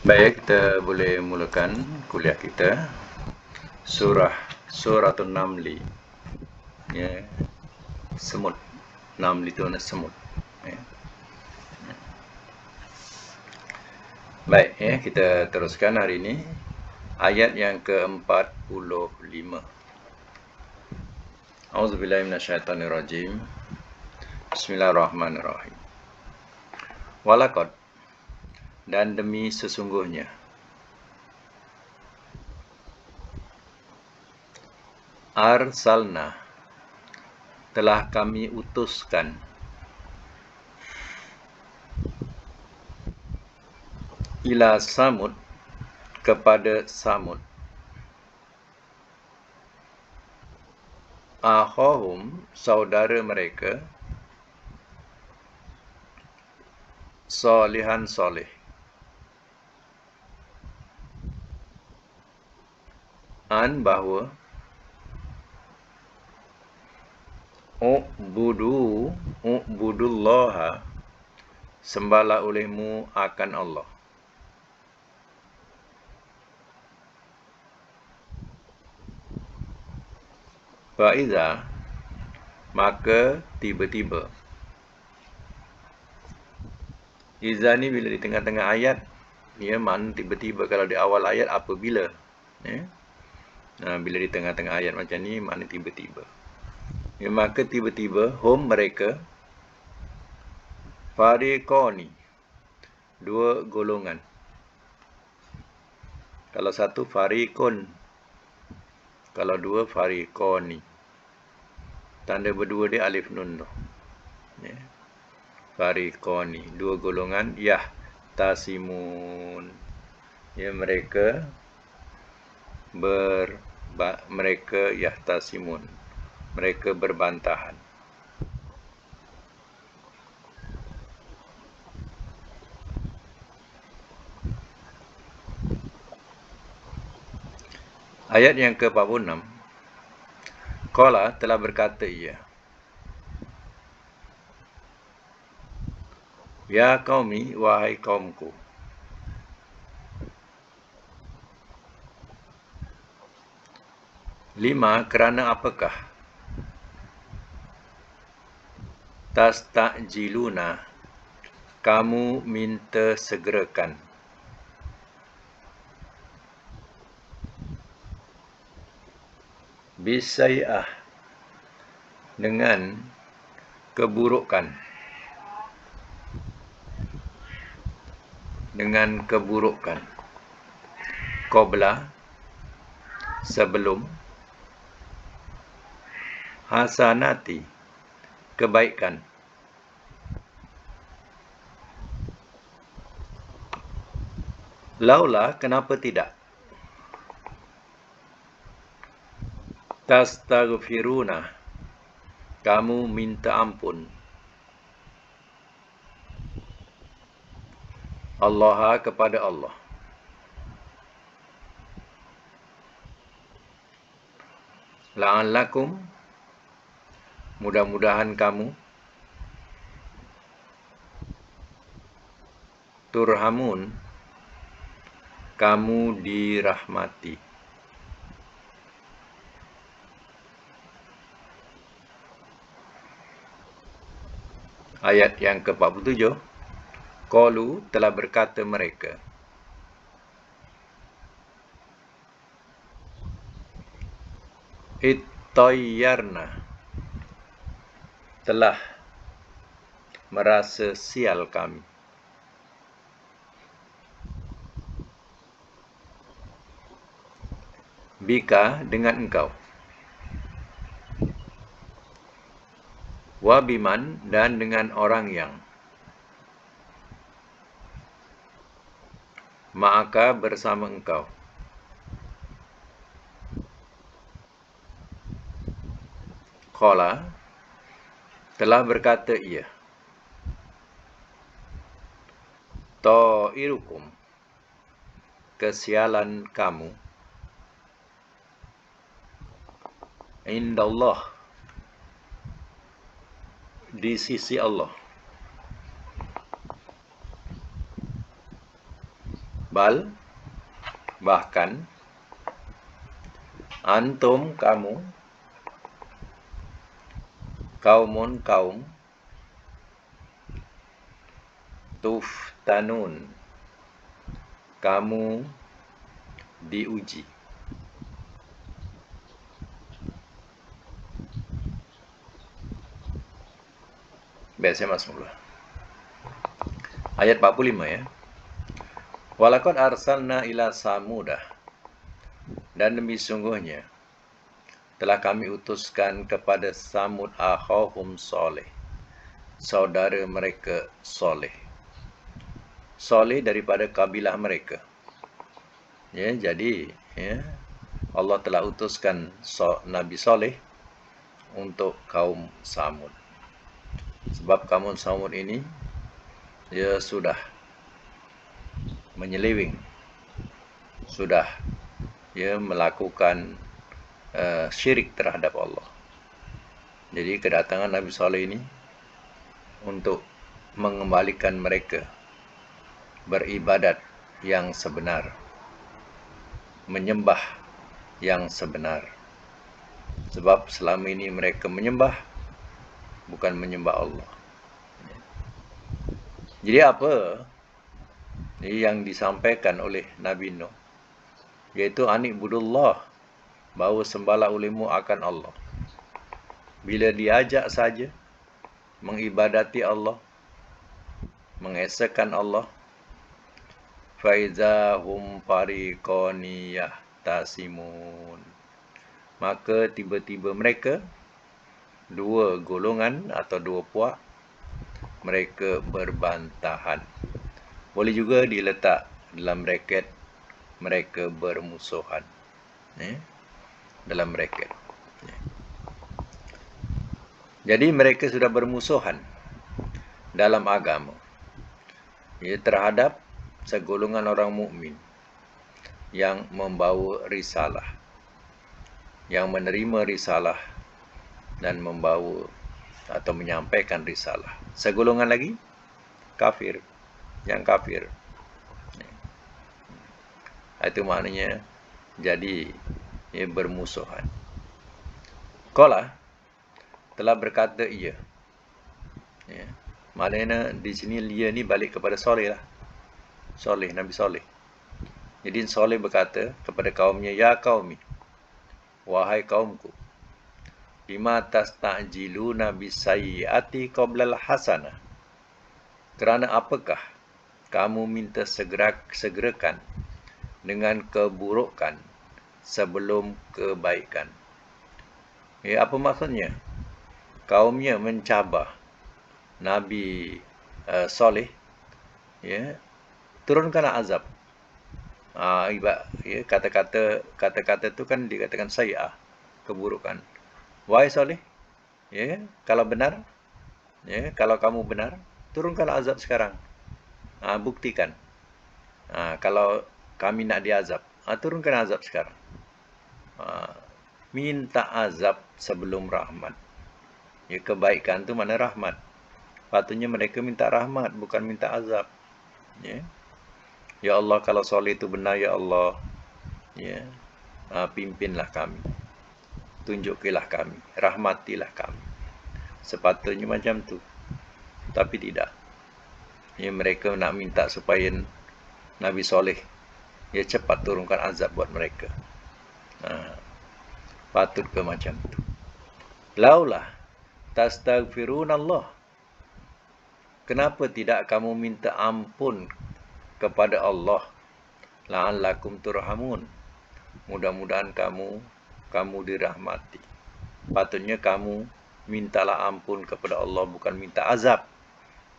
Baik, kita boleh mulakan kuliah kita. Suratul Namli. Ya. Semut. Namli itu adalah semut. Ya. Baik, ya, kita teruskan hari ini ayat yang ke-45. Auzubillahi minasyaitonirrajim. Bismillahirrahmanirrahim. Walaqad, dan demi sesungguhnya, arsalna, telah kami utuskan, ila Samud, kepada Samud, akhahum, saudara mereka, Salihan soleh, bahawa u'budullaha, sembahlah olehmu akan Allah. Fa'iza, maka tiba-tiba. Iza ni bila di tengah-tengah ayat, ya, makna tiba-tiba. Kalau di awal ayat, apabila. Ya? Bila di tengah-tengah ayat macam ni, makna tiba-tiba. Ya, maka tiba-tiba, hum mereka, fariqani, dua golongan. Kalau satu fariqun, kalau dua fariqani. Tanda berdua dia alif nun tu. Ya. Fariqani, dua golongan, yahtasimun. Ya, mereka yahtasimun, mereka berbantahan. Ayat yang ke-46. Qala, telah berkata ia, ya qaumi, wahai kaumku, lima, kerana apakah, tasta'jiluna, kamu minta segerakan, bisai'ah, dengan keburukan, qabla, sebelum, hasanati, kebaikan. Laula, kenapa tidak, tastaghfiruna, kamu minta ampun, Allah, kepada Allah. La'allakum, mudah-mudahan kamu, turhamun, kamu dirahmati. Ayat yang ke-47. Qalu, telah berkata mereka, ittayyarna, telah merasa sial kami, bika, dengan engkau, wabiman, dan dengan orang yang, ma'aka, bersama engkau. Qala, telah berkata ia, ta'irukum, kesialan kamu, indallah, di sisi Allah, Bal, bahkan, antum, kamu, kaumun, kaum, tuftanun, kamu diuji. Baik, saya masuk dulu. Ayat 45 ya. Walaqad arsalna ila samudah. Dan demi sungguhnya telah kami utuskan kepada Samud akhahum Saleh, saudara mereka Saleh. Saleh daripada kabilah mereka. Ya, jadi ya, Allah telah utuskan Nabi Saleh untuk kaum Samud. Sebab kaum Samud ini dia sudah menyeleweng, sudah ya melakukan syirik terhadap Allah. Jadi kedatangan Nabi Saleh ini untuk mengembalikan mereka beribadat yang sebenar, menyembah yang sebenar. Sebab selama ini mereka menyembah, bukan menyembah Allah. Jadi apa yang disampaikan oleh Nabi Nuh? Yaitu anibudullah, bahawa sembahlah olehmu akan Allah. Bila diajak saja mengibadati Allah, mengesahkan Allah, faizahum fariqani yahtasimun, maka tiba-tiba mereka, dua golongan atau dua puak, mereka berbantahan. Boleh juga diletak dalam braket mereka bermusuhan. Dalam braket. Jadi mereka sudah bermusuhan dalam agama terhadap segolongan orang mukmin yang membawa risalah, yang menerima risalah dan membawa atau menyampaikan risalah. Segolongan lagi kafir, yang kafir. Itu maknanya jadi bermusuhan. Qala telah berkata ia. Maknanya di sini ia ni balik kepada Saleh lah. Saleh, Nabi Saleh. Jadi Saleh berkata kepada kaumnya, ya qaumi, wahai kaumku, lima tasta'jiluna bisayyiati qablal hasanah. Kerana apakah kamu minta segerakan dengan keburukan sebelum kebaikan? Apa maksudnya? Kaumnya mencabar Nabi Saleh, turunkanlah azab. Kata-kata tu kan dikatakan sayyi'ah, keburukan. Wahai Saleh, kalau benar, kalau kamu benar, turunkanlah azab sekarang. Buktikan. Kalau kami nak diazab, turunkan azab sekarang. Minta azab sebelum rahmat. Kebaikan tu mana rahmat. Patutnya mereka minta rahmat, bukan minta azab. Ya Allah, kalau Saleh itu benar, ya Allah, pimpinlah kami, tunjukilah kami, rahmatilah kami. Sepatutnya macam tu. Tapi tidak. Mereka nak minta supaya Nabi Saleh cepat turunkan azab buat mereka. Patut ke macam tu? Laulah tastaghfirunallah, kenapa tidak kamu minta ampun kepada Allah? La'allakum turhamun, mudah-mudahan kamu dirahmati. Patutnya kamu mintalah ampun kepada Allah, bukan minta azab.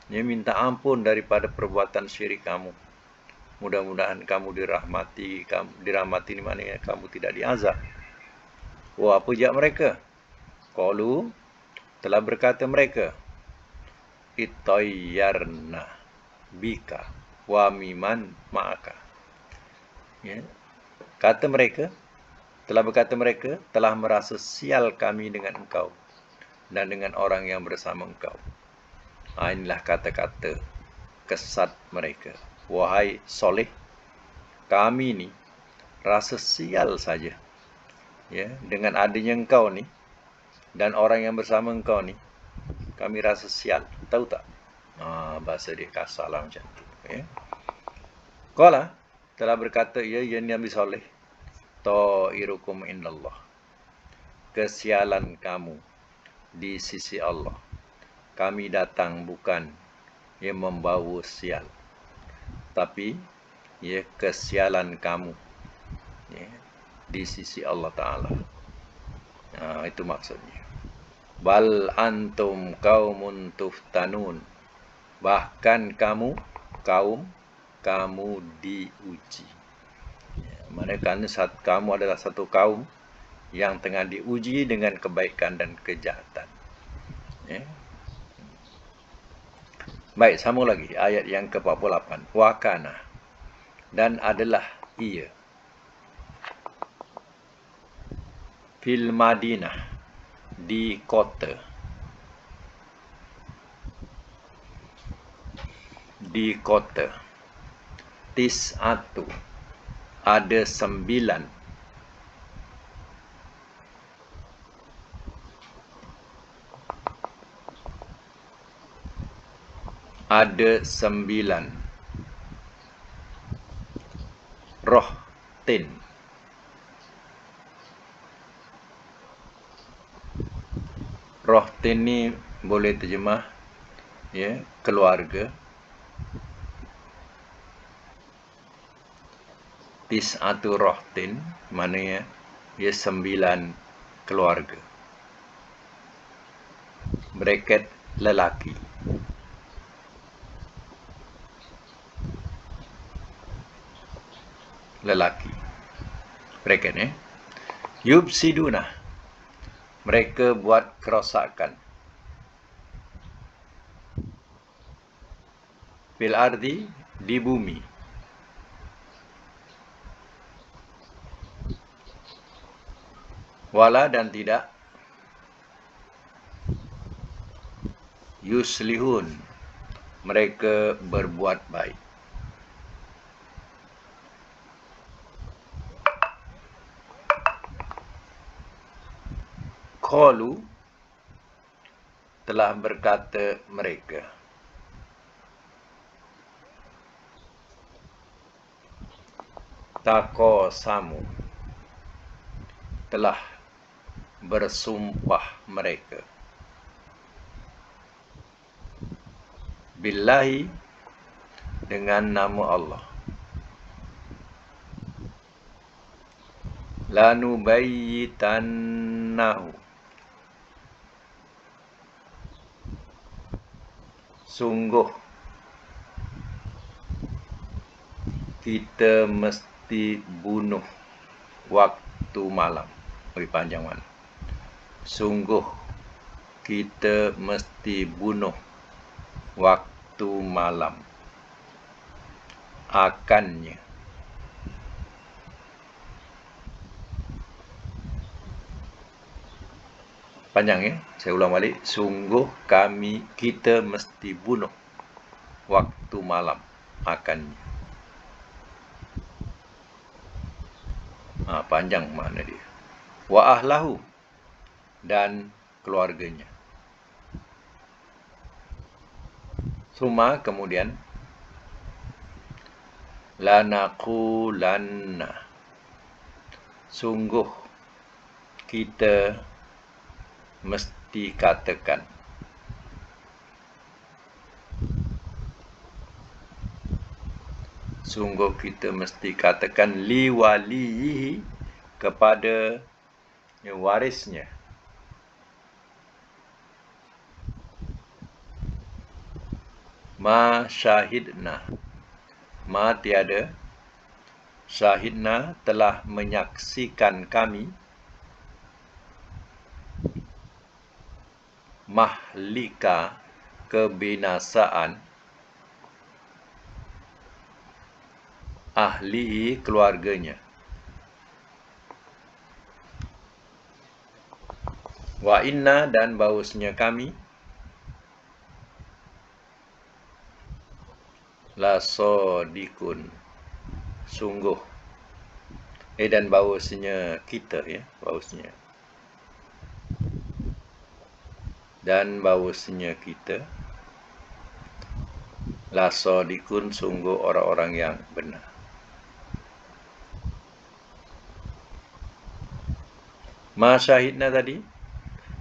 Minta ampun daripada perbuatan syirik kamu. Mudah-mudahan kamu dirahmati. Dirahmati ni maknanya kamu tidak diazab. Apa jawab mereka? Qalu, telah berkata mereka, ittayyarna bika wa miman ma'aka. Telah berkata mereka, telah merasa sial kami dengan engkau dan dengan orang yang bersama engkau. Inilah kata-kata kesat mereka. Wahai Saleh, kami ni rasa sial saja. Ya, dengan adanya engkau ni dan orang yang bersama engkau ni, kami rasa sial. Tahu tak? Bahasa dia kasar lah macam tu. Ya. Qala telah berkata ia Nabi Saleh, ta'irukum indallah. Kesialan kamu di sisi Allah. Kami datang bukan yang membawa sial, tapi ya kesialan kamu ya, di sisi Allah Ta'ala. Itu maksudnya. Bal antum qaumun tuftanun. Bahkan kamu diuji. Manakala kamu adalah satu kaum yang tengah diuji dengan kebaikan dan kejahatan. Ya. Baik, sambung lagi ayat yang ke-48. Wakana, dan adalah ia, fil Madinah, di kota, tis'atu, ada 9, rohtin. Rohtin ni boleh terjemah ya, keluarga. Tis'atu rohtin maknanya ia 9 keluarga. Bracket lelaki. Bracket yubsiduna, mereka buat kerosakan. Fil ardi, di bumi. Wala, dan tidak. Yuslihun, mereka berbuat baik. Qalu, telah berkata mereka. Taqasamu, telah bersumpah mereka. Billahi, dengan nama Allah. Lanubayyitannahu, sungguh kita mesti bunuh waktu malam. Lebih panjang mana? Sungguh kita mesti bunuh waktu malam. Akannya. Panjang ya. Saya ulang balik. Sungguh kita mesti bunuh waktu malam. Akannya. Panjang makna dia. Wa ahlahu, dan keluarganya. Suma, kemudian. Lanaqulanna, sungguh kita mesti katakan. Sungguh kita mesti katakan liwalihi, kepada warisnya. Ma syahidna, ma tiada, syahidna telah menyaksikan kami, mahlika kebinasaan, ahlihi keluarganya. Wa inna, dan bahusnya kami, la sodikun, sungguh dan bahwasanya kita, ya, bahwasanya kita la sadiqun, sungguh orang-orang yang benar. Ma syahidna tadi,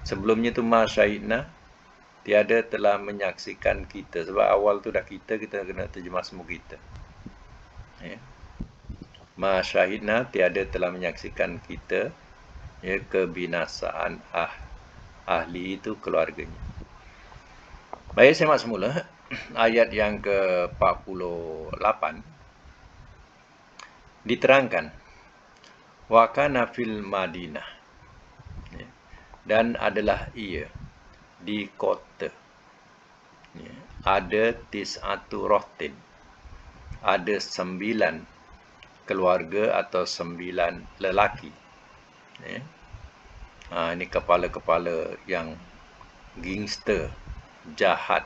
sebelumnya tu ma syahidna, tiada telah menyaksikan kita. Sebab awal tu dah kita kena terjemah semua kita. Ya. Ma syahidna, tiada telah menyaksikan kita, ya, kebinasaan ahli itu keluarganya. Baik, saya mak semula ayat yang ke-48 diterangkan wa kana fil Madinah, ya, dan adalah ia di kota, ya, ada tis'atu rohtin, ada 9 keluarga atau 9 lelaki, ya. Ini kepala-kepala yang gangster, jahat,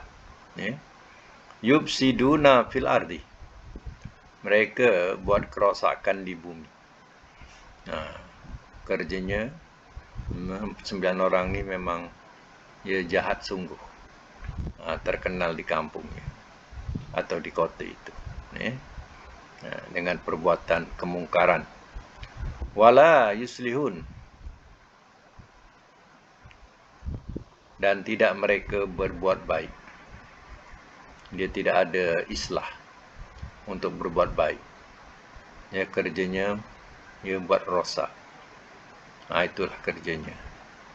ya. Yubsiduna fil ardi, mereka buat kerosakan di bumi. Kerjanya 9 orang ni memang dia jahat sungguh, terkenal di kampungnya atau di kota itu, ya. Dengan perbuatan kemungkaran. Wala yuslihun, dan tidak mereka berbuat baik. Dia tidak ada islah untuk berbuat baik. Ya, kerjanya dia buat rosak. Itulah kerjanya.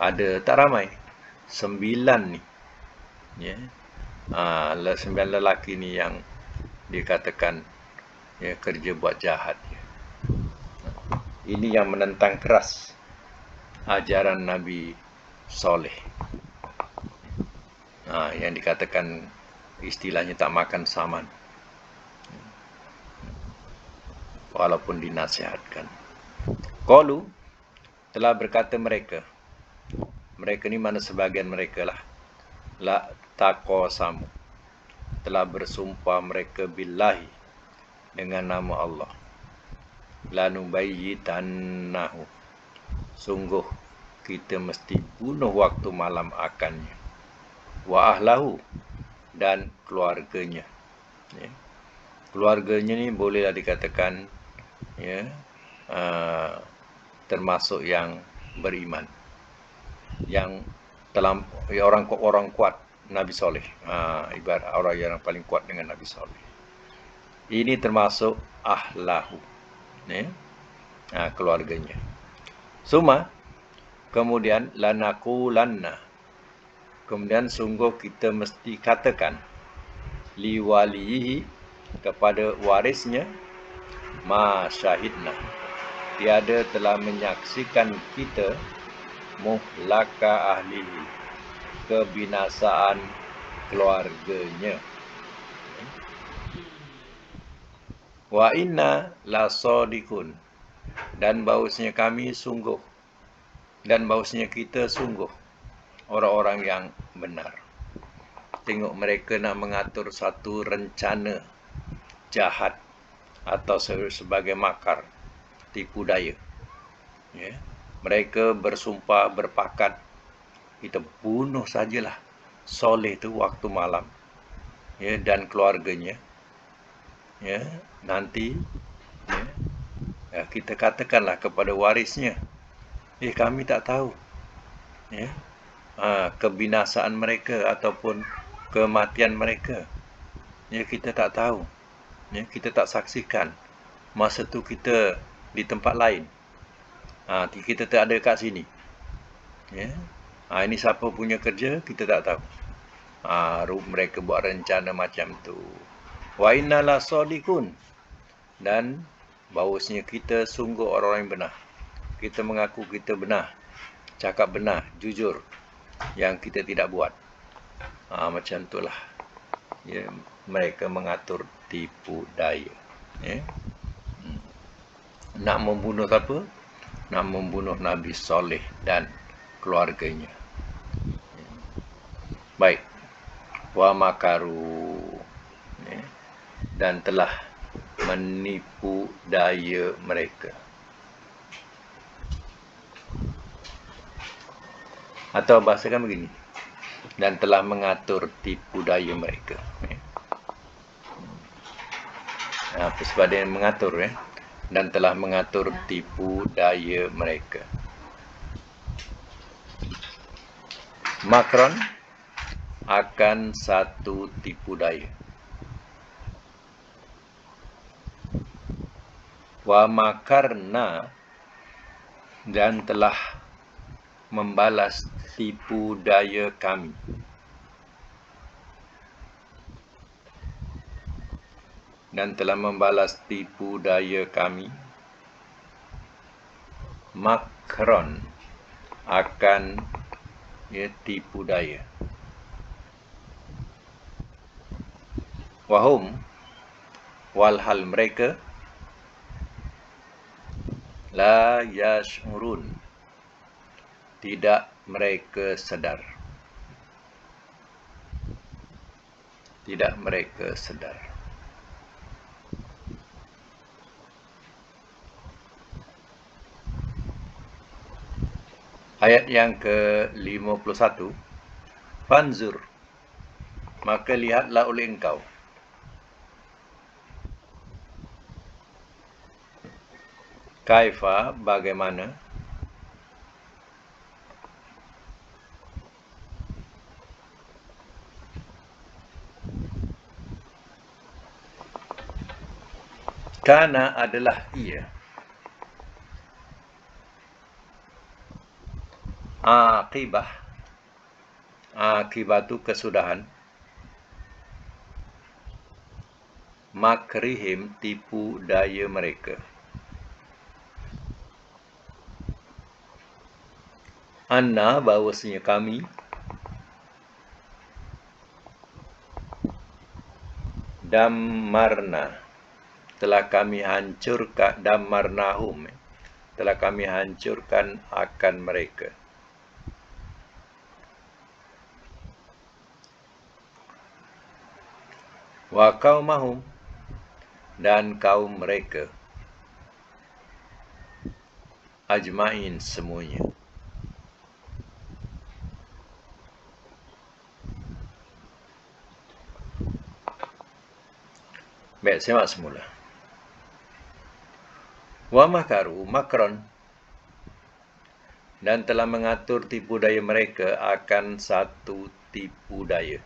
Ada tak ramai, 9 ni, ya. 9 lelaki ni yang dikatakan, ya, kerja buat jahat, ya. Ini yang menentang keras ajaran Nabi Soleh, yang dikatakan istilahnya tak makan saman, walaupun dinasihatkan. Qalu, telah berkata mereka ni mana sebagian mereka lah, la taqasamu, telah bersumpah mereka billahi, dengan nama Allah, lanubayyitannahu, sungguh kita mesti bunuh waktu malam akannya, wa ahlahu, dan keluarganya, ya. Keluarganya ni bolehlah dikatakan, ya, termasuk yang beriman, yang orang kuat Nabi Soleh, ibarat orang yang paling kuat dengan Nabi Soleh. Ini termasuk ahlahu, ya, keluarganya. Suma, kemudian lanaqulanna, kemudian sungguh kita mesti katakan, liwalihi, kepada warisnya, ma syahidna, tiada telah menyaksikan kita, muhlaka ahlihi, kebinasaan keluarganya. Wa inna la sadiqun, dan bahawasanya kami sungguh, dan bahawasanya kita sungguh orang-orang yang benar. Tengok mereka nak mengatur satu rencana jahat atau sebagai makar, tipu daya, ya. Mereka bersumpah, berpakat, kita bunuh sajalah Soleh tu waktu malam, ya, dan keluarganya, ya. Nanti, ya, kita katakanlah kepada warisnya, kami tak tahu, ya, kebinasaan mereka ataupun kematian mereka, ya, kita tak tahu, ya, kita tak saksikan. Masa tu kita di tempat lain, kita tak ada kat sini, ya. Ini siapa punya kerja kita tak tahu. Mereka buat rencana macam tu. Wa inna la sadiqun, dan bahawasanya kita sungguh orang yang benar. Kita mengaku kita benar, cakap benar, jujur, yang kita tidak buat. Macam itulah, ya, mereka mengatur tipu daya, ya. Nak membunuh apa? Nak membunuh Nabi Soleh dan keluarganya. Baik. Wa makaru, ya, dan telah menipu daya mereka. Atau bahasakan begini, dan telah mengatur tipu daya mereka. Persebaya yang mengatur, dan telah mengatur tipu daya mereka. Makron akan satu tipu daya. Wa makarna, dan telah membalas tipu daya kami. Dan telah membalas tipu daya kami. Makron akan tipu daya. Wahum, walhal mereka, la yash'urun, tidak mereka sedar. Tidak mereka sedar. Ayat yang ke-51. Fanzur, maka lihatlah oleh engkau. Kaifa, bagaimana. Kana adalah ia. Aqibah, akibatu kesudahan. Makrihim, tipu daya mereka. Anna, bahawasanya kami, dammarna, telah kami hancurkan, dammarnahum, telah kami hancurkan akan mereka. Wa qaumahum, dan kaum mereka. Ajmain, semuanya. Baik, semak semula. Wa makaru, makron, dan telah mengatur tipu daya mereka akan satu tipu daya.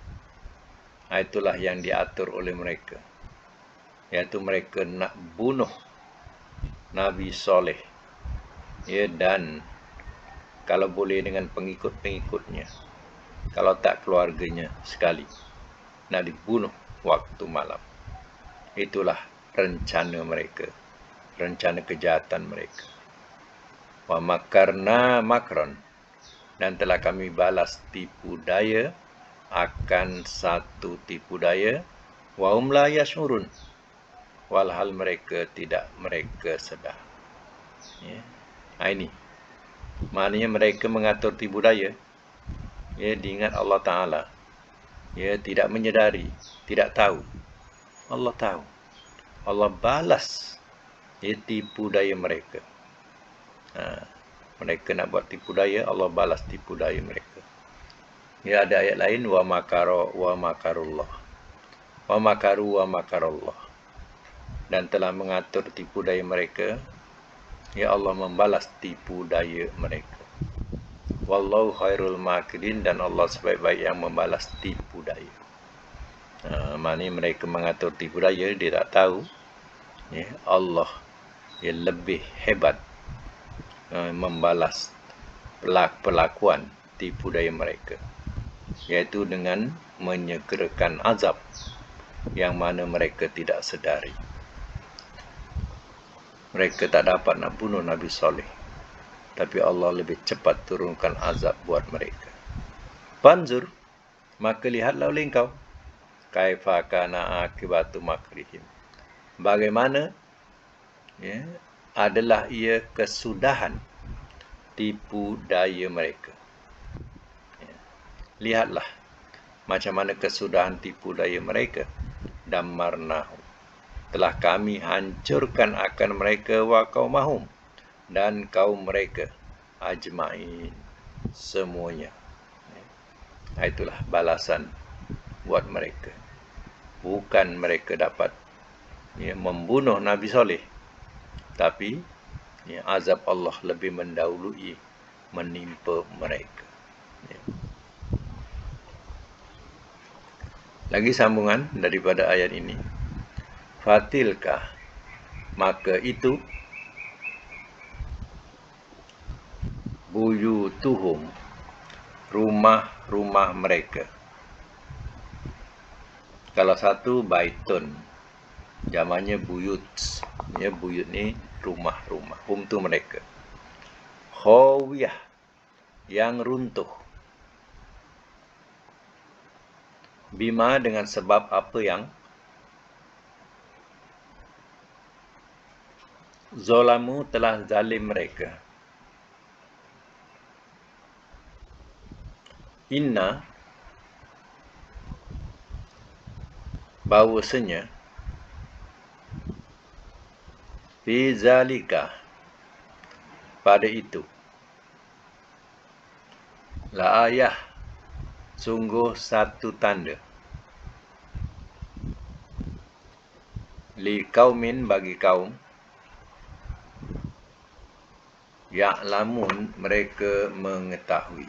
Itulah yang diatur oleh mereka, iaitu mereka nak bunuh Nabi Soleh, dan kalau boleh dengan pengikut-pengikutnya, kalau tak keluarganya sekali, nak dibunuh waktu malam. Itulah rencana mereka, rencana kejahatan mereka. Wa makarna makron, dan telah kami balas tipu daya akan satu tipu daya. Wa hum la yash'urun, walhal mereka tidak mereka sedar. Ini maknanya mereka mengatur tipu daya, diingat Allah Ta'ala, tidak menyedari, tidak tahu. Allah tahu. Allah balas tipu daya mereka. Mereka nak buat tipu daya, Allah balas tipu daya mereka. Ada ayat lain, wa makaro wa makarullah, wa makaru wa makarullah, dan telah mengatur tipu daya mereka, Allah membalas tipu daya mereka. Wallahu khairul makirin, dan Allah sebaik-baik yang membalas tipu daya. Maknanya mereka mengatur tipu daya, dia tak tahu Allah lebih hebat membalas perlakuan tipu daya mereka, iaitu dengan menyegerakan azab yang mana mereka tidak sedari. Mereka tak dapat nak bunuh Nabi Soleh, tapi Allah lebih cepat turunkan azab buat mereka. Fanzur, maka lihatlah oleh engkau, kaifa kana akibatu makrihim, bagaimana adalah ia kesudahan tipu daya mereka. Lihatlah macam mana kesudahan tipu daya mereka. Dammarnahu, telah kami hancurkan akan mereka wa qaumahum dan kaum mereka ajma'in semuanya. Itulah balasan buat mereka. Bukan mereka dapat membunuh Nabi Saleh, tapi azab Allah lebih mendahului menimpa mereka. Lagi sambungan daripada ayat ini. Fatilkah, maka itu, buyutuhum, rumah-rumah mereka. Kalau satu baitun, jamannya buyut. Buyut ni rumah-rumah. Hum tu mereka. Khawiyah, yang runtuh. Bima, dengan sebab apa yang zolamu, telah zalim mereka. Inna, bahawasanya, fi zalika, pada itu, la ayah, sungguh satu tanda, li kaumin, bagi kaum, ya'lamun, mereka mengetahui.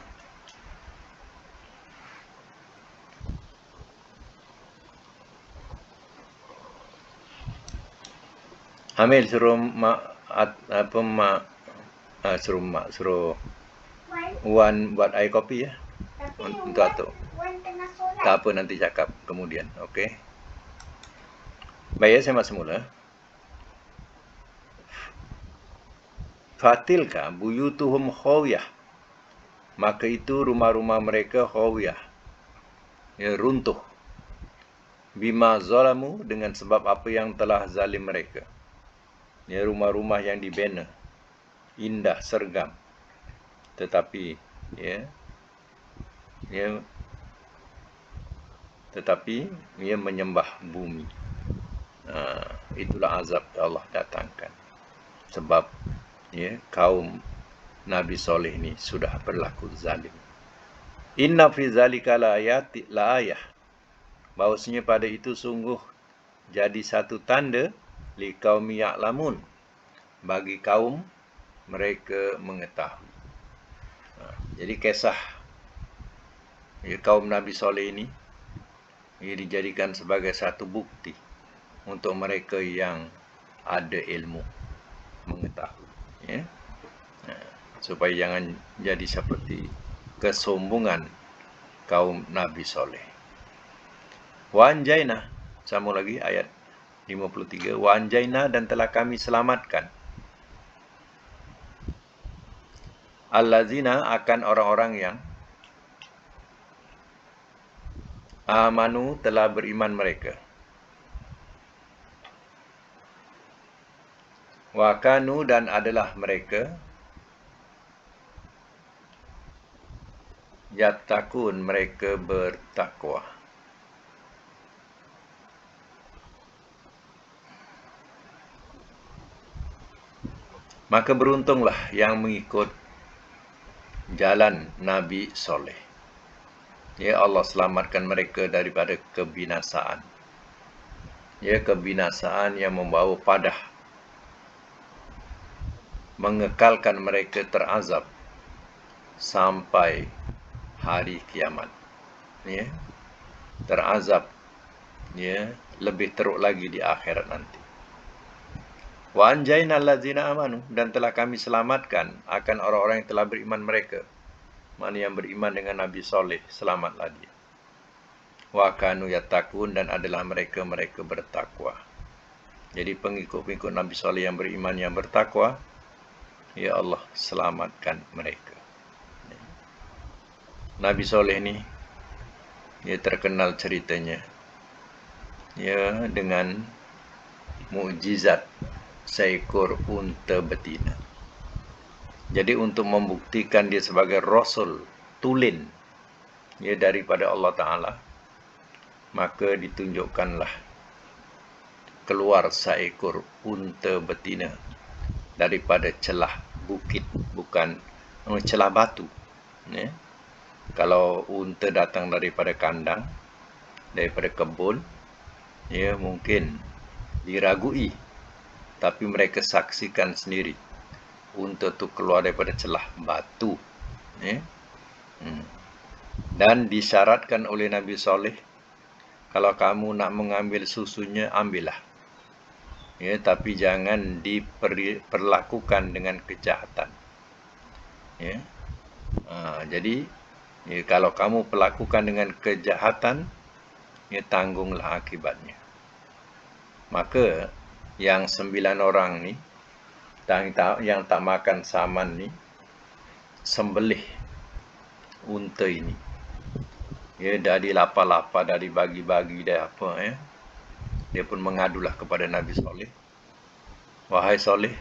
Amil suruh suruh Wan buat air kopi ya. Untuk atuk. Tak apa, nanti cakap kemudian. Okey. Baik, saya masuk mula. Fatilka buyutuhum khawiyah, maka itu rumah-rumah mereka khawiyah, runtuh. Bima zalamu, dengan sebab apa yang telah zalim mereka. Rumah-rumah yang dibina, indah, sergam, tetapi menyembah bumi. Itulah azab Allah datangkan sebab kaum Nabi Saleh ni sudah berlaku zalim. Inna fi zalika la ayah, bahawasanya pada itu sungguh jadi satu tanda, li qaumi ya'lamun, bagi kaum mereka mengetahui. Jadi kisah kaum Nabi Saleh ini dijadikan sebagai satu bukti untuk mereka yang ada ilmu, mengetahui, supaya jangan jadi seperti kesombongan kaum Nabi Saleh. Wa anjayna, sambung lagi ayat 53. Wa anjayna, dan telah kami selamatkan, allazina, akan orang-orang yang amanu, telah beriman mereka, wa kanu, dan adalah mereka, yattaqun, mereka bertakwa. Maka beruntunglah yang mengikut jalan Nabi Saleh. Allah selamatkan mereka daripada kebinasaan. Kebinasaan yang membawa padah, mengekalkan mereka terazab sampai hari kiamat. Terazab lebih teruk lagi di akhirat nanti. Wa anjayna allazina amanu, dan telah kami selamatkan akan orang-orang yang telah beriman mereka. Mana yang beriman dengan Nabi Saleh, selamatlah dia. Wa kanu yattaqun, dan adalah mereka bertakwa. Jadi pengikut-pengikut Nabi Saleh yang beriman, yang bertakwa, Allah selamatkan mereka. Nabi Saleh ni terkenal ceritanya dengan mukjizat seekor unta betina. Jadi untuk membuktikan dia sebagai rasul tulen daripada Allah Ta'ala, maka ditunjukkanlah keluar seekor unta betina daripada celah bukit, bukan celah batu. Ya. Kalau unta datang daripada kandang, daripada kebun, ya mungkin diragui, tapi mereka saksikan sendiri unta tu keluar daripada celah batu. Ya. Dan disyaratkan oleh Nabi Soleh, kalau kamu nak mengambil susunya, ambillah. Ya, tapi jangan diperlakukan dengan kejahatan. Ya. Jadi, ya, kalau kamu perlakukan dengan kejahatan, ya tanggunglah akibatnya. Maka, yang 9 orang ni, yang tak makan saman ni, sembelih unta ini. Ya, dah dilapar-lapar, dah dibagi-bagi, dah apa, ya. Dia pun mengadulah kepada Nabi Soleh. Wahai Soleh,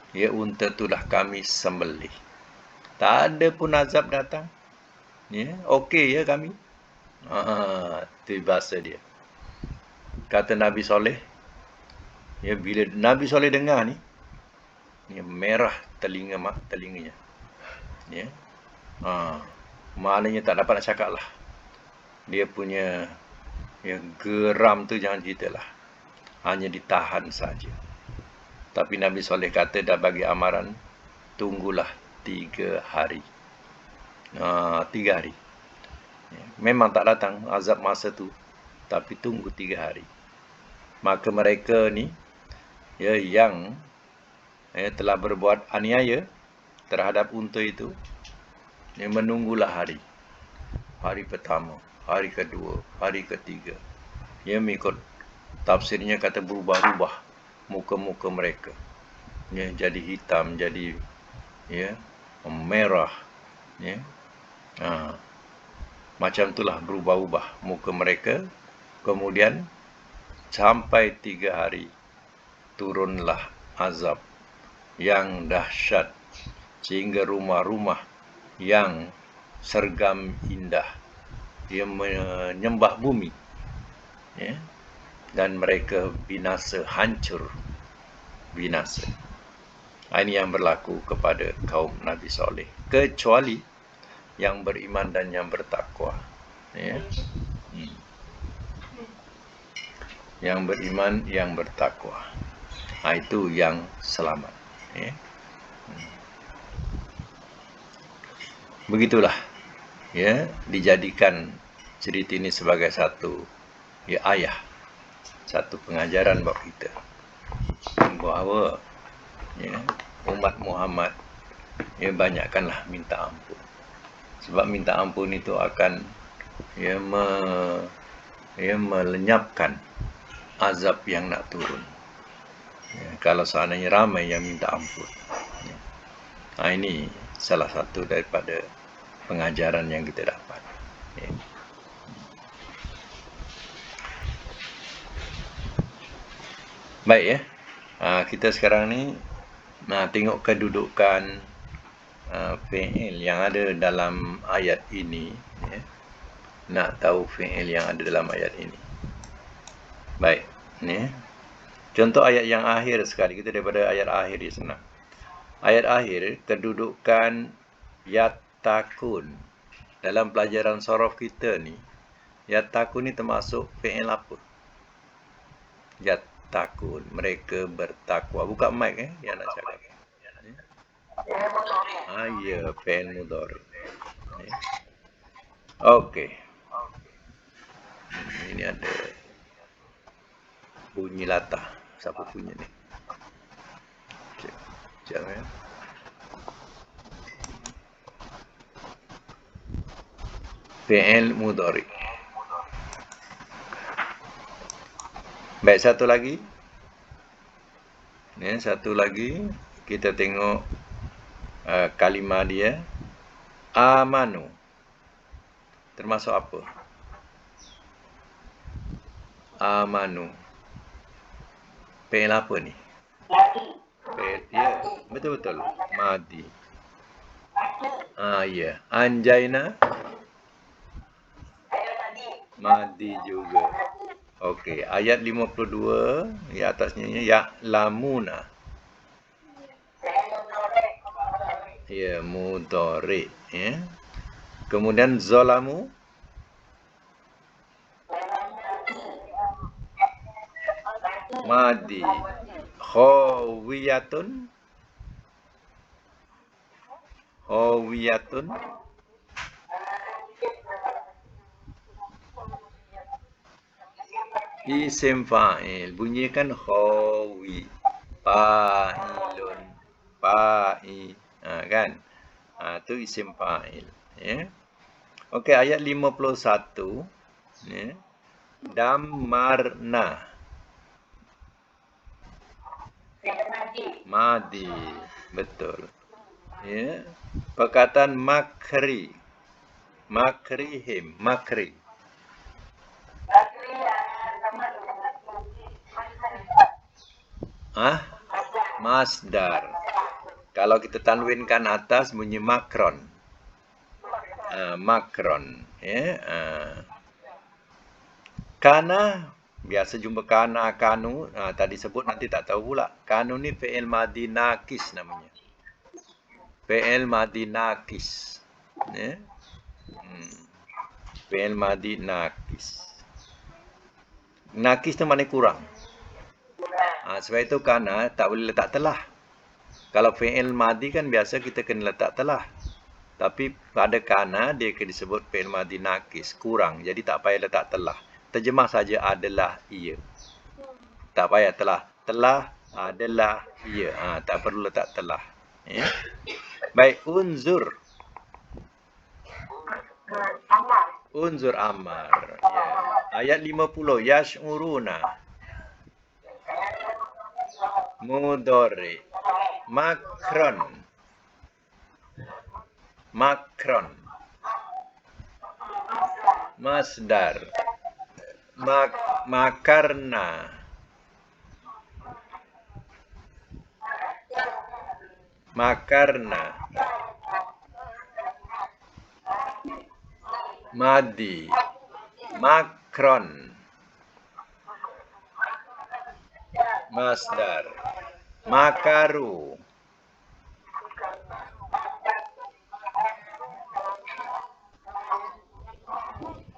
ya unta tu dah kami sembelih. Tak ada pun azab datang. Ya, okey ya kami. Itu bahasa dia. Kata Nabi Soleh, ya bila Nabi Soleh dengar ni, ya, merah telinganya. Ya. Maknanya tak dapat nak cakap lah. Dia punya ya, geram tu jangan ceritalah. Hanya ditahan saja. Tapi Nabi Soleh kata dah bagi amaran, tunggulah 3 hari. 3 hari. Ya, memang tak datang azab masa tu, tapi tunggu 3 hari. Maka mereka ni, ya, yang telah berbuat aniaya terhadap unta itu, ya, menunggulah hari. Hari pertama, hari kedua, hari ketiga. Ya, mengikut tafsirnya kata berubah-ubah muka-muka mereka. Ya, jadi hitam, jadi ya, merah. Ya. Macam itulah berubah-ubah muka mereka. Kemudian sampai 3 hari turunlah azab yang dahsyat, sehingga rumah-rumah yang sergam indah dia menyembah bumi, ya, dan mereka binasa, hancur binasa. Ini yang berlaku kepada kaum Nabi Soleh, kecuali yang beriman dan yang bertakwa. Ya. Yang beriman, yang bertakwa, itu yang selamat. Ya. Begitulah, ya, dijadikan cerita ini sebagai satu ya ayah, satu pengajaran buat kita bahawa ya, umat Muhammad ya banyakkanlah minta ampun. Sebab minta ampun itu akan ya, melenyapkan azab yang nak turun. Ya, kalau seandainya ramai yang minta ampun. Ya. Ini salah satu daripada pengajaran yang kita dapat. Ya. Baik ya. Kita sekarang ni tengok kedudukan fi'il yang ada dalam ayat ini. Ya. Nak tahu fi'il yang ada dalam ayat ini. Baik. Ya. Contoh ayat yang akhir sekali. Kita daripada ayat akhir dia senang. Ayat akhir, kedudukan yattaqun. Dalam pelajaran sorof kita ni, yattaqun ni termasuk fi'il apa? Yattaqun. Mereka bertakwa. Buka mic yang nak cakap. Ya, fi'il mudhari. Okey. Ini ada bunyi latah. Siapa punya ni? Sekejap ya. Fi'il mudhari. Baik, satu lagi. Ya, satu lagi. Kita tengok kalimah dia. Amanu. Termasuk apa? Amanu. Fi'il apa ni? Fi'il, ya, betul-betul. Madi. Ya. Anjaina. Madi juga. Okey, ayat 52 di atasnya ya'lamuna. Ya, mudhari ya. Kemudian zalamu madi. Khawiyatun khawiyatun isim fa'il. Bunyikan khawi. Fa'ilun. Fa'i. Kan? Tu isim fa'il. Ya. Okey, ayat 51. Ya. Damarna. Madi. Betul. Ya. Perkataan makri. Makrihim. Makri. Masdar. Kalau kita tanwinkan atas bunyi makron. Makron. Ya. Kana. Biasa jumpa kana, kanu. Tadi sebut nanti tak tahu pula. Kanu ni fi'il madi nakis namanya. Fi'il madi nakis. Ya. Fi'il madi nakis. Nakis tu maknanya kurang. Sebab itu kana tak boleh letak telah. Kalau fi'il madi kan biasa kita kena letak telah. Tapi pada kana dia kena disebut fi'il madi nakis, kurang. Jadi tak payah letak telah. Terjemah saja adalah ia. Tak payah telah. Telah adalah ia. Tak perlu letak telah. Ya. Baik, unzur. Unzur amar. Ya. Ayat 50. Yash'uruna. Mudhari. Makron. Makron. Masdar. Makarna. Makarna. Madi. Makron. Masdar. Makaru.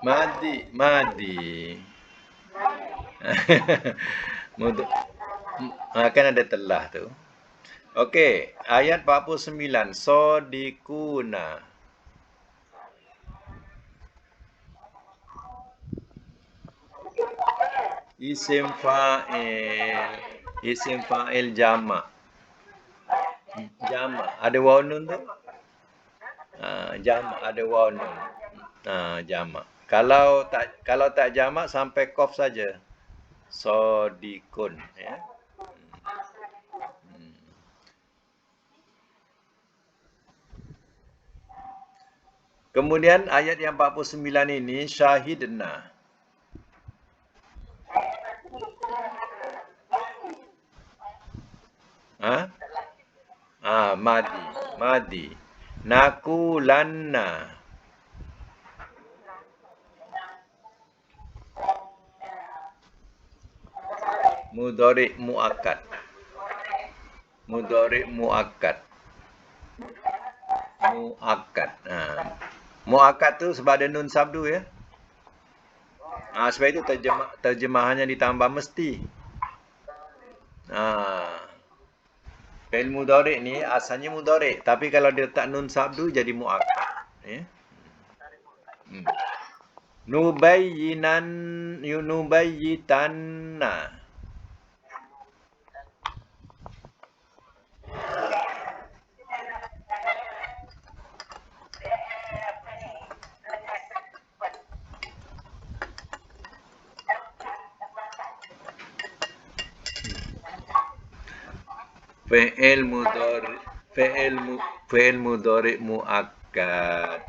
Madi. Kan ada telah tu. Okey, ayat 49. Sodikuna. Isim fa'il. Isim fa'il jamak. Jamak. Ada waw nun tu? Jamak ada waw nun. Jamak. Kalau tak jamak sampai qaf saja. Sodikun ya. Kemudian ayat yang 49 ini syahidna. Madi. Nakulanna. Mudhari muakkad. Mudhari muakkad. Muakkad tu sebab ada nun sabdu ya. Sebab itu terjemahannya ditambah mesti. Fi'il mudhari ni asalnya mudhari, tapi kalau dia letak nun sabdu jadi muakkad. Ya. Nubayyitanna. Fi'il mudhari muakkad.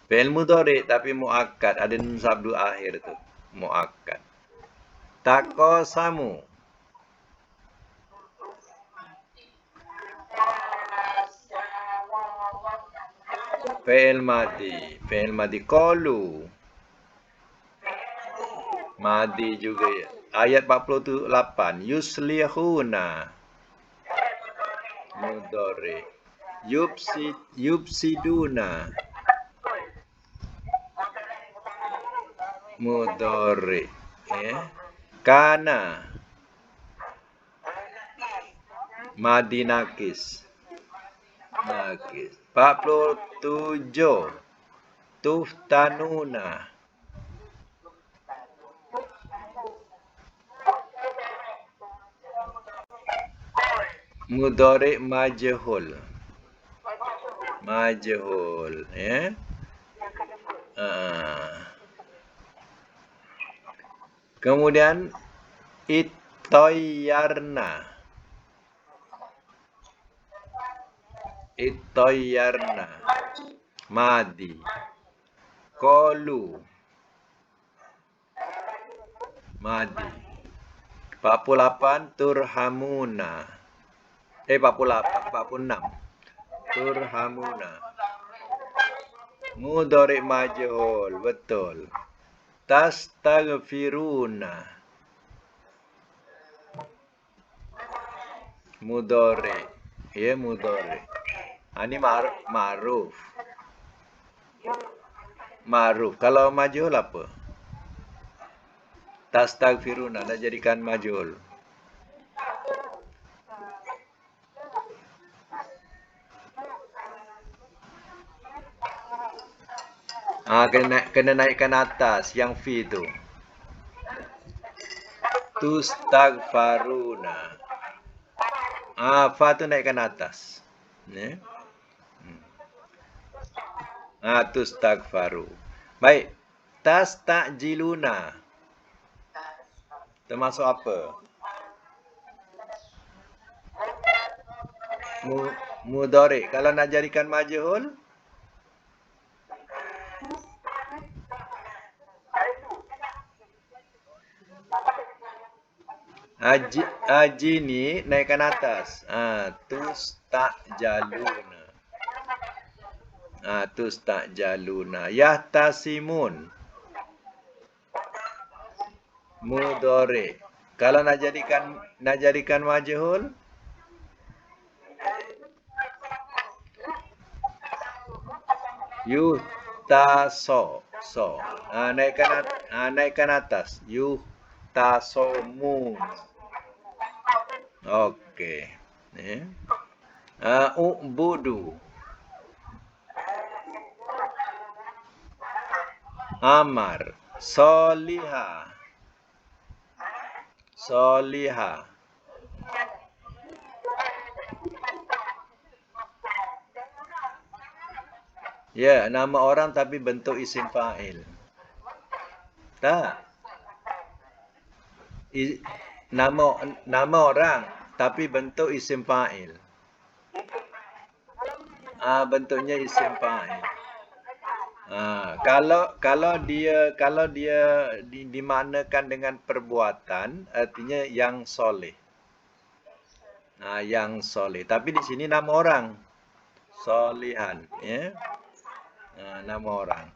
Fi'il mudhari tapi muakkad, ada nun sabdu akhir tu. Muakkad. Taqasamu. Fi'il madi. Qalu. Madi juga ya. Ayat 48. Yuslihuna. Mudhari. Yubsiduna. Mudhari. Ya. Kana. Madi nakis. Nakis. 47. Tuftanuna. Mudhari majhul. Majhul, ya. Kemudian itoyarna. Itoyarna. Madi. Kolu. Madi. 48 turhamuna. 46. Turhamuna. Mudhari majhul, betul. Tastaghfiruna. Mudhari. Ya, mudhari. Ini ma'ruf. Ma'ruf. Kalau majhul apa? Tastaghfiruna. Nak jadikan majhul. Kena naikkan atas yang fi tu. Tustaghfaruna. Fa tu naikkan atas. Ya. Tustaghfaru. Baik. Tastajiluna. Termasuk apa? Mudhari. Kalau nak jadikan majhul, Haji ni naikkan atas. Tustajaluna. Tustajaluna. Yahtasimun. Mudhari. Kalau nak jadikan majhul, yuhtaso. Naikkan atas. Yuhtasomun. Okey. U'budu. Amar. Soliha. Ya, nama orang tapi bentuk isim fa'il. Tak. Nama orang tapi bentuk isim fa'il. Bentuknya isim fa'il. Kalau dia dimaknakan dengan perbuatan, artinya yang soleh. Yang soleh. Tapi di sini nama orang. Solihan, ya. Nama orang.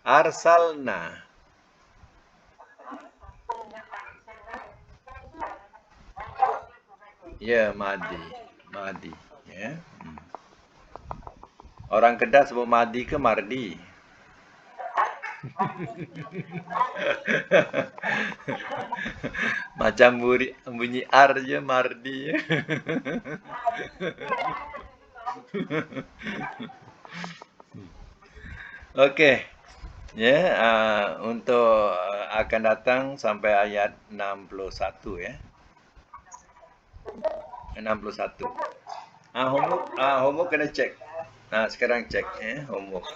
Arsalna. Ya, Madi. Ya. Orang Kedah sebut Madi ke Mardi? Macam bunyi R je, Mardi. Okey. Ya, untuk akan datang sampai ayat 61 ya. 61. Homework kena cek. Sekarang cek ya, homework.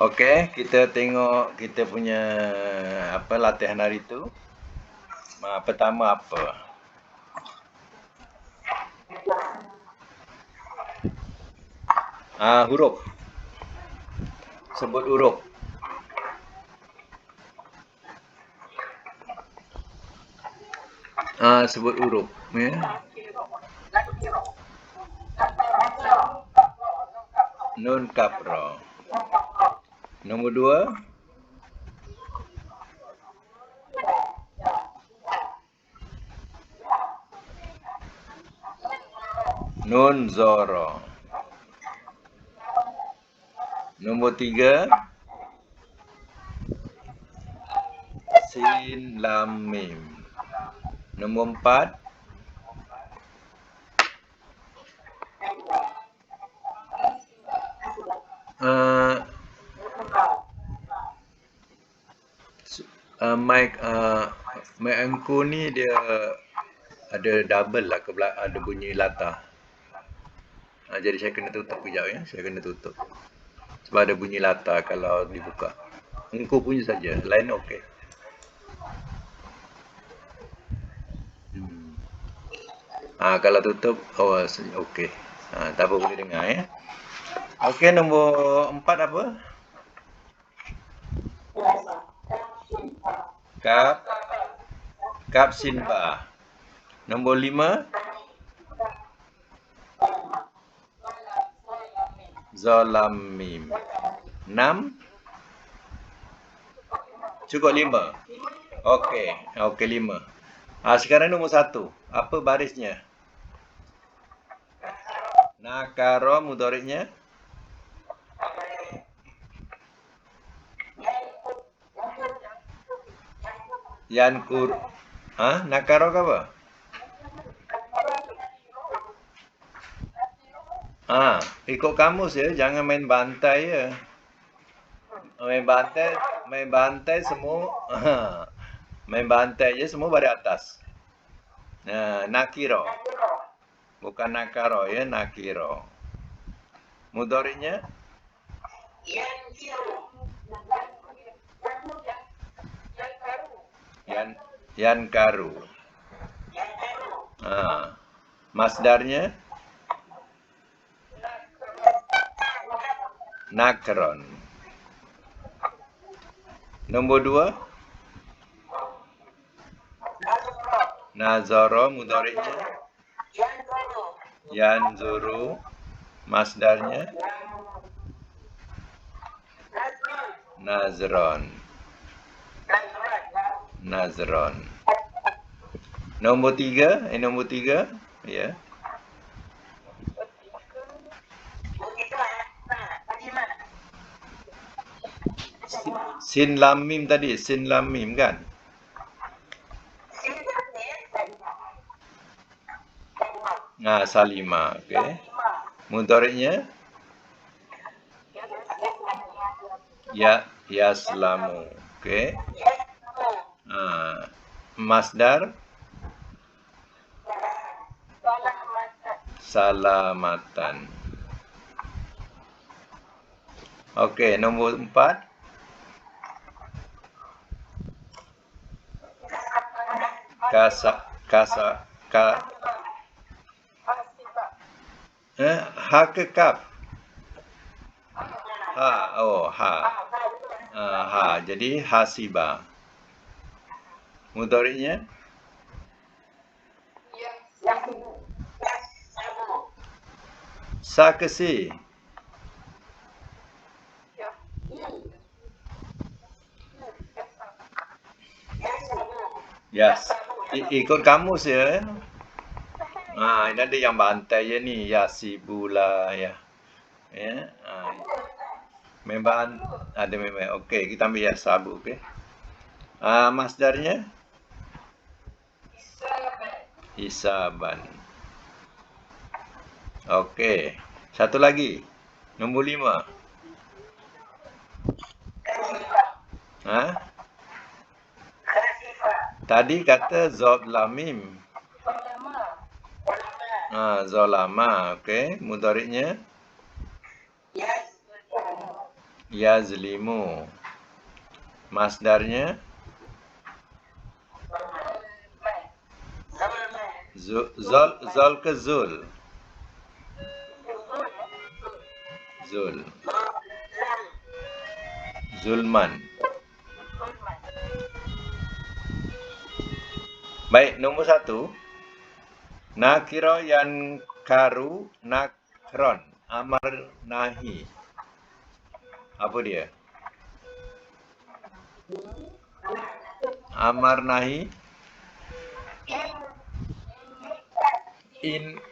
Okey, kita tengok kita punya latihan hari tu. Pertama apa? Huruf. Sebut huruf. Sebut huruf, ya. Nun kapro. Nombor 2. Nun zoro. Nombor 3. Sin lam mim. Nombor 4. Mic angku ni dia ada double lah ada bunyi latar. Jadi saya kena tutup kejap ya. Saya kena tutup. Sebab ada bunyi latar kalau dibuka. Engkau punya saja. Lain okey. Kalau tutup, okey. Tak apa, boleh dengar ya. Okey, nombor 4 apa? Kap sin ba. Nombor 5. Zolam mim. 6. Cukup 5. Okey, 5. Sekarang nombor 1. Apa barisnya? Nakaro mudhari'nya? Yankur. Nakaro ke apa? Ikut kamus ya, jangan main bantai ya. Main bantai semua. Main bantai je semua baris atas. Nakiro. Bukan nakaro ya, nakiro. Mudhari'nya? Yankaru. Masdarnya? Nakron. Nombor 2. Nazaro mudhari'nya? Yanzuru. Masdarnya? Nazron. Nombor 3. Nombor 3. Ya. Sin lam mim tadi. Sin lam mim kan? Salima. Okey. Mudhari'nya? Yaslamu. Okey. Masdar? Salamatan. Okey, nombor 4. Ha ke kaf? Ha. Jadi hasiba. Mudhari'nya? Sa ke si? Yes. Ikut kamus ya. Ini ada yang bantai je ni. Yasibula ya. Ya. Memang ada memang. Okey, kita ambil yasabu, okey. Masdarnya? Hisaban. Okey. Satu lagi. Nombor 5. Tadi kata zolamim. Zolama. Okey. Mudhari'nya? Yazlimu. Masdarnya? Zol ke zul? Zul. Zulman. Baik, nombor 1. Nakiro yankaru nakron. Amar nahi. Apa dia? Amar nahi.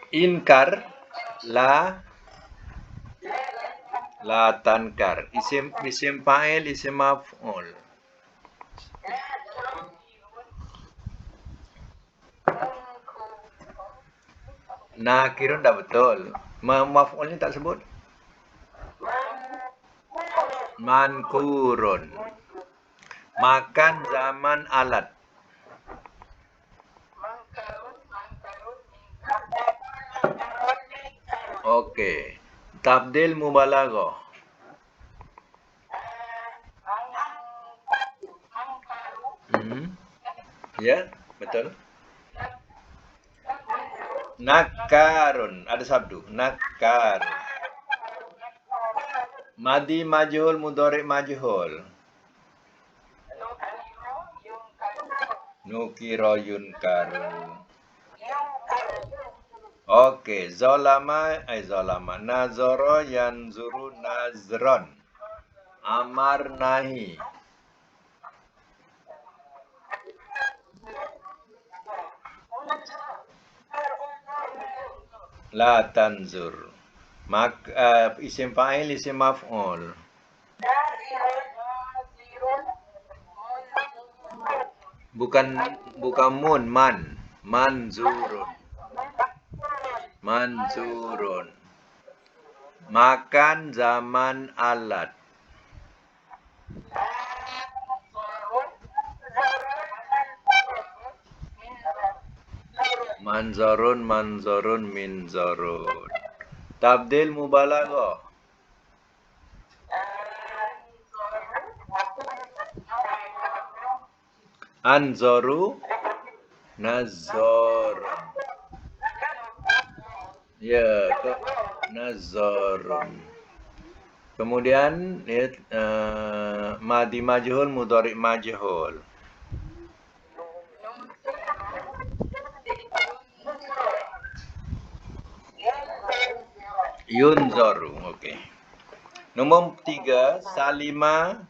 Inkar la tankar. Isim fa'il, isim maf'ul. Nakirun tak betul. Maf'ulnya tak sebut. Mankurun. Makan zaman alat. Okey. Tabdil mubalaghah. Ya, betul. Nakarun. Ada sabdu. Nakarun. Madi majhul, mudhari majhul. Nukiro yunkaru. Okey, zalama. Nazara yanzuru nazran. Amar nahi. La tanzur. Isim fa'il, isim maf'ul. Bukan man. Manzurun. Makan zaman alat. Manzarun minzarun. Tabdil mubalaghah. Anzaru nazarun. Ya, nazarun. Kemudian madi majhul, mudhari majhul. Yunzaru. Okey. Nombor 3, salima.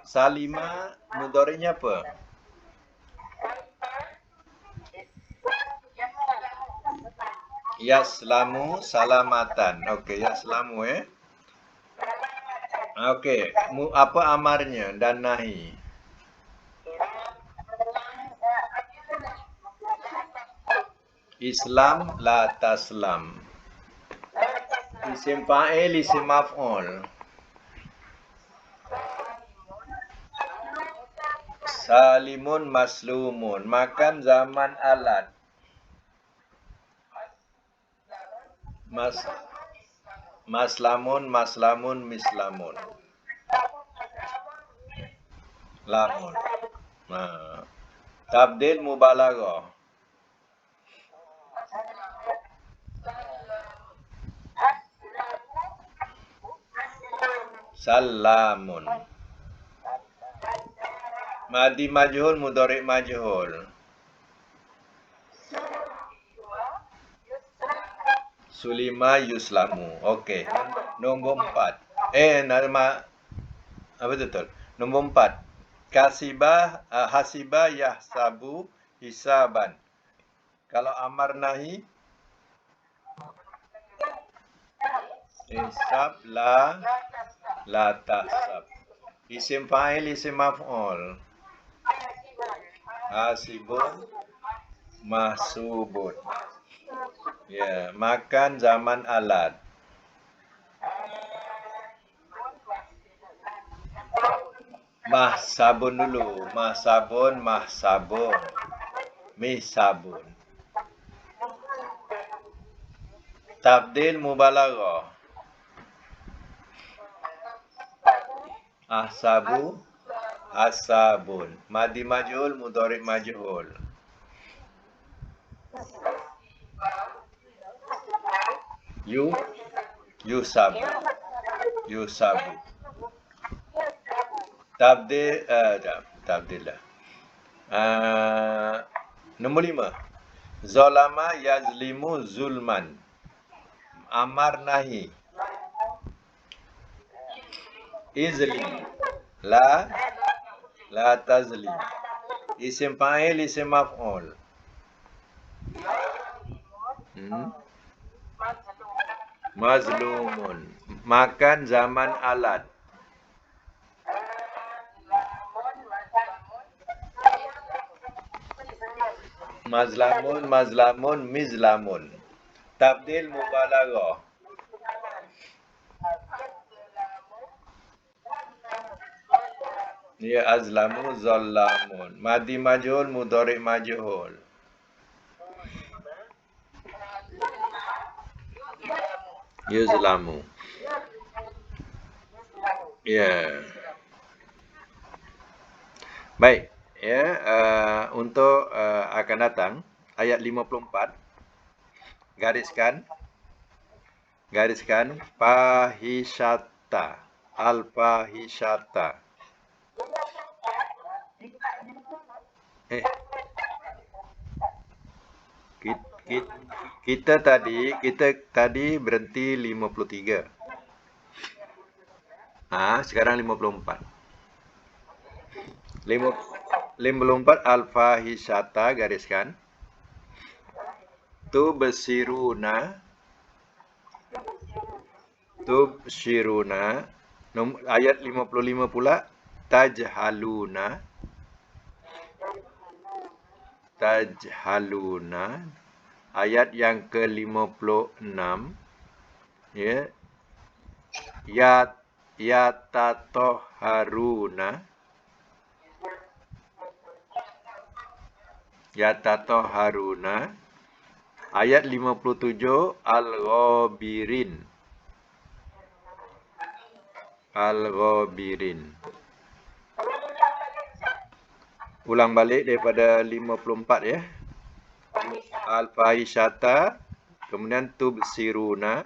Salima mudhari'nya apa? Yaslamu salamatan. Okey, yaslamu Okey, apa amarnya dan nahi? Islam la taslam. Isim fa'il, isim maf'ul. Salimun maslumun. Makan zaman alat. Maslamun mislamun. Lamun. Tabdil mubalaghah. Salamun. Madi majhul, mudhari majhul. Sulima yuslamu. Okey. Nombor 4. Nama apa betul? Nombor 4. Hasiba yahsabu hisaban. Kalau amar nahi hisab la tahsab. Isim fa'il, isim maf'ul. Hasibun mahsubun. Ya, makan zaman alat. Mahsabun dulu. Mahsabun. Misabun. Tabdil mubalaghah. Ahsabu asabun. Madi majhul, mudhari majhul. Yusabu. Tabdil lah. Nombor 5. Zalama yazlimu zulman. Amar nahi. Izli. La tazli. Isim fa'il, isim maf'ul. Mazlumun. Makan zaman alat. Mazlamun, mizlamun. Tabdil mubalaghah. Ya, azlamu, zallamun. Madi majhul, mudhari majhul. Yuzlamu. Ya. Baik. Ya, untuk akan datang ayat 54. Gariskan fahisyata. Al-fahisyata. Kita tadi berhenti 53. Sekarang 54. 54 al-fahisyata gariskan. Tubsyiruna. Ayat 55 pula tajhaluna. Ayat yang ke-56 ya. Yatatoharuna. Ayat 57 al-ghabirin. Ulang balik daripada 54 ya. Al-fahisyata, kemudian tubsiruna.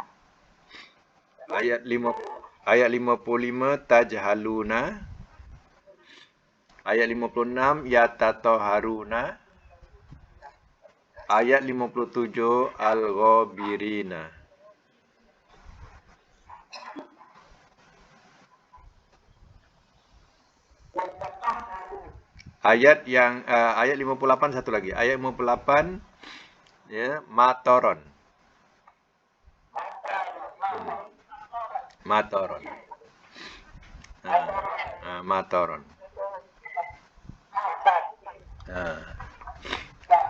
Ayat 55 tajhaluna. Ayat 56 yatatoharuna. Ayat 57 al-ghabirina. Ayat 58 satu lagi. Ayat 58 ya, matoron. Matoron.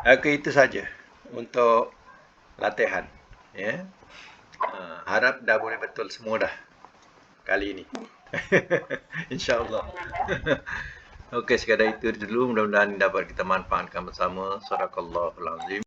Oke, itu saja untuk latihan ya. Harap dah boleh betul semua dah kali ini. InsyaAllah. Okey, sekadar itu dulu. Mudah-mudahan dapat kita manfaatkan bersama. Sadaqallahul azim.